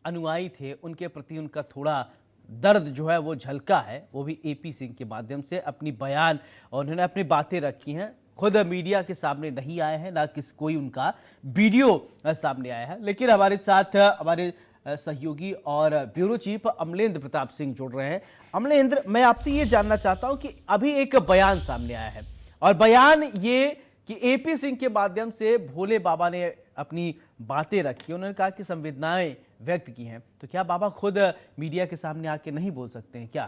अनुयायी थे उनके प्रति उनका थोड़ा दर्द जो है वो झलका है, वो भी एपी सिंह के माध्यम से अपनी बयान और उन्होंने अपनी बातें रखी हैं। खुद मीडिया के सामने नहीं आए हैं, ना किस कोई उनका वीडियो सामने आया है। लेकिन हमारे साथ हमारे सहयोगी और ब्यूरो चीफ अमलेंद्र प्रताप सिंह जुड़ रहे हैं। अमलेंद्र, मैं आपसे ये जानना चाहता हूं कि अभी एक बयान सामने आया है और बयान ये कि एपी सिंह के माध्यम से भोले बाबा ने अपनी बातें रखी। उन्होंने कहा कि संवेदनाएं व्यक्त की हैं, तो क्या बाबा खुद मीडिया के सामने आके नहीं बोल सकते हैं क्या?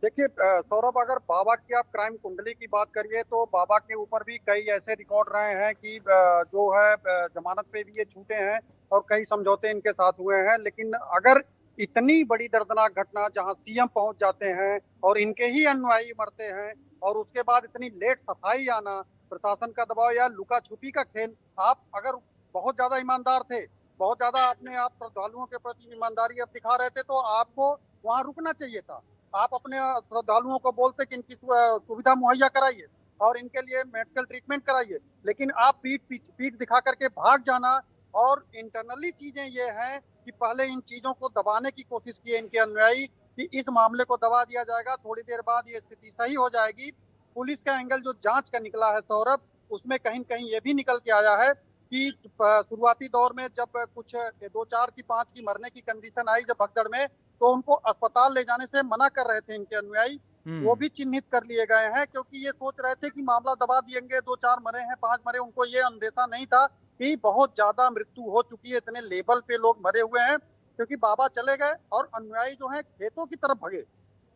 देखिए सौरभ, अगर बाबा की आप क्राइम कुंडली की बात करिए तो बाबा के ऊपर भी कई ऐसे रिकॉर्ड रहे हैं कि जो है जमानत पे भी ये छूटे हैं और कई समझौते इनके साथ हुए हैं। लेकिन अगर इतनी बड़ी दर्दनाक घटना जहां सीएम पहुंच जाते हैं और इनके ही अनुयायी मरते हैं और उसके बाद इतनी लेट सफाई आना, प्रशासन का दबाव या लुका छुपी का खेल। आप अगर बहुत ज्यादा ईमानदार थे, बहुत ज्यादा अपने आप श्रद्धालुओं के प्रति ईमानदारी अब दिखा रहे थे, तो आपको वहां रुकना चाहिए था। आप अपने श्रद्धालुओं को बोलते कि इनकी सुविधा मुहैया कराइए और इनके लिए मेडिकल ट्रीटमेंट कराइए। लेकिन आप पीठ पीठ पीठ दिखा करके भाग जाना। और इंटरनली चीजें ये हैं कि पहले इन चीजों को दबाने की कोशिश की है इनके अनुयायी कि इस मामले को दबा दिया जाएगा, थोड़ी देर बाद ये स्थिति सही हो जाएगी। पुलिस का एंगल जो जांच का निकला है सौरभ, उसमें कहीं कहीं ये भी निकल के आया है कि शुरुआती दौर में जब कुछ 2 4 की 5 की मरने की कंडीशन आई जब भगदड़ में, तो उनको अस्पताल ले जाने से मना कर रहे थे इनके अनुयायी। वो हम्म। भी चिन्हित कर लिए गए हैं क्योंकि ये सोच रहे थे कि मामला दबा दिएंगे, 2 4 मरे हैं, 5 मरे। उनको ये अंदेशा नहीं था कि बहुत ज्यादा मृत्यु हो चुकी है, इतने लेवल पे लोग मरे हुए हैं। क्योंकि बाबा चले गए और अनुयायी जो है खेतों की तरफ भगे। जो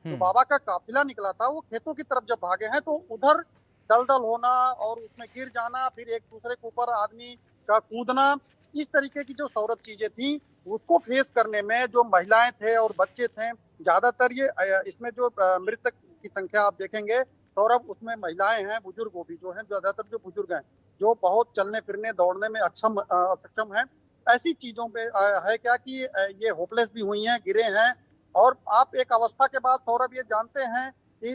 हम्म। बाबा का काफिला निकला था वो खेतों की तरफ जब भागे हैं, तो उधर दलदल होना और उसमें गिर जाना, फिर एक दूसरे के ऊपर आदमी का कूदना, इस तरीके की जो सौरभ चीजें थी, उसको फेस करने में जो महिलाएं थे और बच्चे थे, ज्यादातर ये इसमें जो मृतक की संख्या आप देखेंगे सौरभ, उसमें महिलाएं हैं, बुजुर्ग भी जो हैं, ज्यादातर जो बुजुर्ग हैं, जो बहुत चलने फिरने दौड़ने में सक्षम है। ऐसी चीजों पे है क्या कि ये होपलेस भी हुई हैं, गिरे हैं। और आप एक अवस्था के बाद सौरभ ये जानते हैं कि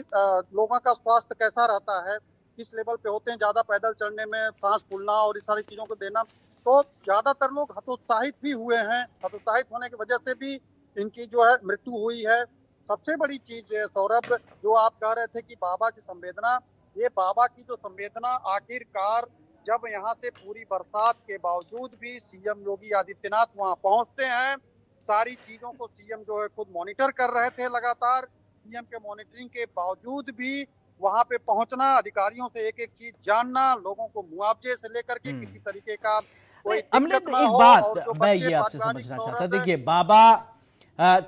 लोगों का स्वास्थ्य कैसा रहता है, किस लेवल पे होते हैं, ज्यादा पैदल चलने में सांस फूलना और इस सारी चीजों को देना। तो ज्यादातर लोग हतोत्साहित भी हुए हैं, हतोत्साहित होने की वजह से भी इनकी जो है मृत्यु हुई है। सबसे बड़ी चीज है सौरभ, जो आप कह रहे थे कि बाबा की संवेदना, ये बाबा की जो संवेदना आखिरकार जब यहाँ से पूरी बरसात के बावजूद भी सीएम योगी आदित्यनाथ वहां पहुंचते हैं, सारी चीजों को सीएम जो है खुद मॉनिटर कर रहे थे लगातार। सीएम के मॉनिटरिंग के बावजूद भी वहां पे पहुंचना, अधिकारियों से एक एक चीज जानना, लोगों को मुआवजे से लेकर के हम्म। किसी तरीके का नहीं, कोई दिक्कत अमलेंद्र, ना एक हो। बात और जो मैं बच्चे ये आपसे पारिवारिक समझना चाहता, सौरभ। देखिए बाबा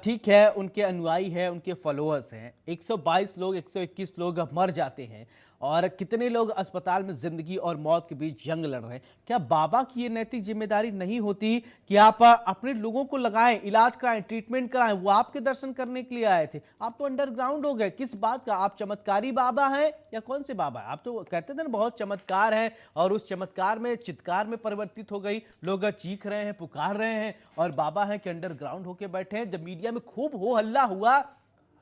ठीक है, उनके अनुयायी हैं, उनके फॉलोअर्स हैं, 122 लोग, 121 लोग मर जाते हैं और कितने लोग अस्पताल में जिंदगी और मौत के बीच जंग लड़ रहे हैं। क्या बाबा की ये नैतिक जिम्मेदारी नहीं होती कि आप अपने लोगों को लगाएं, इलाज कराएं, ट्रीटमेंट कराएं? वो आपके दर्शन करने के लिए आए थे, आप तो अंडरग्राउंड हो गए। किस बात का आप चमत्कारी बाबा हैं या कौन से बाबा है? आप तो कहते थे ना बहुत चमत्कार है, और उस चमत्कार में चित्कार में परिवर्तित हो गई। लोग चीख रहे हैं, पुकार रहे हैं, और बाबा है कि अंडरग्राउंड होके बैठे हैं। जब मीडिया में खूब हो हल्ला हुआ,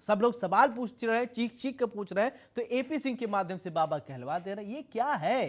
सब लोग सवाल पूछ रहे हैं, चीख चीख कर पूछ रहे हैं, तो एपी सिंह के माध्यम से बाबा कहलवा दे रहे हैं। ये क्या है?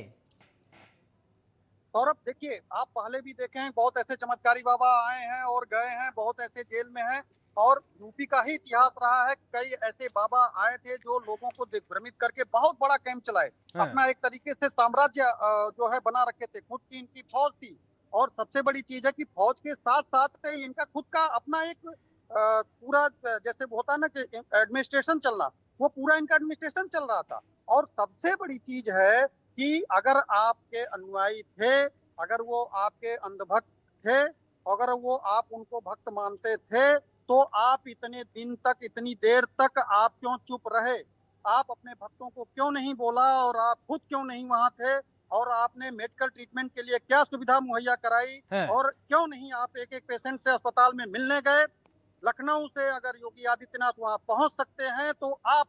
सौरभ देखिए, आप पहले भी देखे हैं, बहुत ऐसे चमत्कारी बाबा आए हैं और गए हैं, बहुत ऐसे जेल में हैं। और यूपी का ही इतिहास रहा है, कई ऐसे बाबा आए थे जो लोगों को दिग्भ्रमित करके बहुत बड़ा कैंप चलाए, हाँ। अपना एक तरीके से साम्राज्य जो है बना रखे थे, खुद की इनकी फौज थी। और सबसे बड़ी चीज है कि फौज के साथ साथ इनका खुद का अपना एक पूरा जैसे होता है ना कि एडमिनिस्ट्रेशन चलना, वो पूरा इनका एडमिनिस्ट्रेशन चल रहा था। और सबसे बड़ी चीज है कि अगर आपके अनुयायी थे, अगर वो आपके अंधभक्त थे, अगर वो आप उनको भक्त मानते थे, तो आप इतने दिन तक, इतनी देर तक आप क्यों चुप रहे? आप अपने भक्तों को क्यों नहीं बोला और आप खुद क्यों नहीं वहां थे? और आपने मेडिकल ट्रीटमेंट के लिए क्या सुविधा मुहैया कराई? है। और क्यों नहीं आप एक एक पेशेंट से अस्पताल में मिलने गए? लखनऊ से अगर योगी आदित्यनाथ वहां पहुंच सकते हैं, तो आप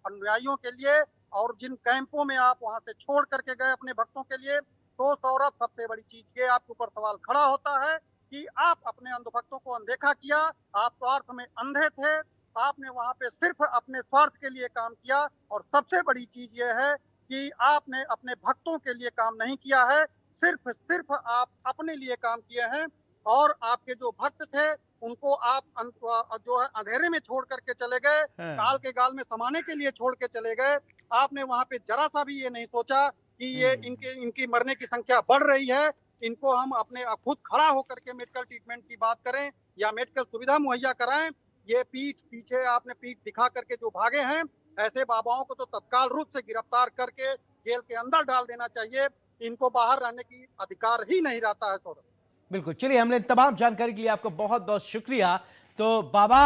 अनुयायियों के लिए और जिन कैंपों में आप वहां से छोड़ करके गए अपने भक्तों के लिए, तो सौरभ सबसे बड़ी चीज ये आपके ऊपर सवाल खड़ा होता है कि आप अपने अंधभक्तों को अनदेखा किया, आप स्वार्थ में अंधे थे, आपने वहां पे सिर्फ अपने स्वार्थ के लिए काम किया। और सबसे बड़ी चीज ये है कि आपने अपने भक्तों के लिए काम नहीं किया है, सिर्फ सिर्फ आप अपने लिए काम किए हैं। और आपके जो भक्त थे उनको आप जो है अंधेरे में छोड़ करके चले गए, हाँ। काल के गाल में समाने के लिए छोड़ के चले गए। आपने वहां पे जरा सा भी ये नहीं सोचा कि ये इनकी मरने की संख्या बढ़ रही है, इनको हम अपने खुद खड़ा होकर के मेडिकल ट्रीटमेंट की बात करें या मेडिकल सुविधा मुहैया कराएं। ये पीछे आपने पीठ दिखा करके जो भागे हैं, ऐसे बाबाओं को तो तत्काल रूप से गिरफ्तार करके जेल के अंदर डाल देना चाहिए। इनको बाहर रहने की अधिकार ही नहीं रहता है सौरभ। बिल्कुल, चलिए हमने तमाम जानकारी के लिए आपका बहुत बहुत शुक्रिया। तो बाबा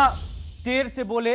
देर से बोले